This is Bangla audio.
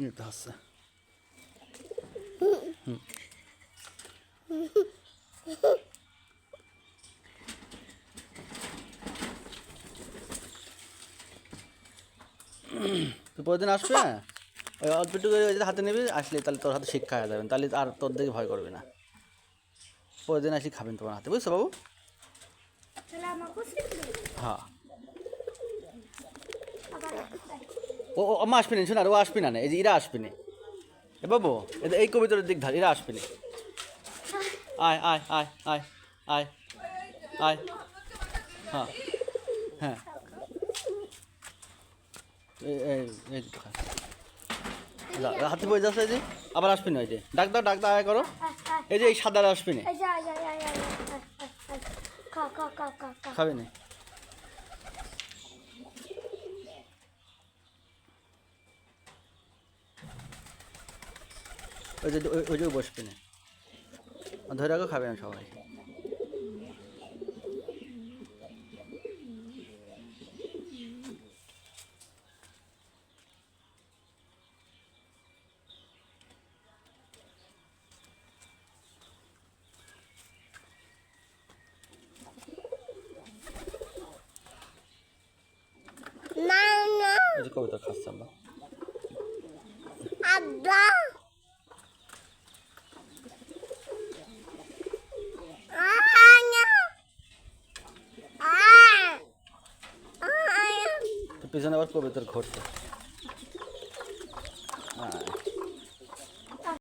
এটা হচ্ছে তুই প্রতিদিন আসবে, ওই অল্প একটু করে ওই যে হাতে নিবি, আসলে তাহলে তোর হাতে শিক্ষা হয়ে যাবেন, তাহলে আর তোর দিকে ভয় করবি না। প্রতিদিন আসি খাবেন তোমার হাতে, বুঝছো বাবু? হ্যাঁ। ও ও আমা আসবি না, শোনা, ও আসবি না, এই যে এরা আসবি না। এ বাবু, এই কবিতার দিক ধার, এরা আসবি না। আয় আয় আয় আয় আয় আয়। হ্যাঁ হ্যাঁ, এই দুটো খা। হাতে বই যাচ্ছে, এই যে আবার আসবি না, এই যে ডাক দাও ডাক দাও, আয় করো। এই যে এই সাদারা আসবি না, খাবি না। ওই যে বসবি না, ধরে রাখো, খাবে না সবাই। এই যে কবিতা খাচ্ছে আমরা। পিছনে আবার কবিতার ঘটছে।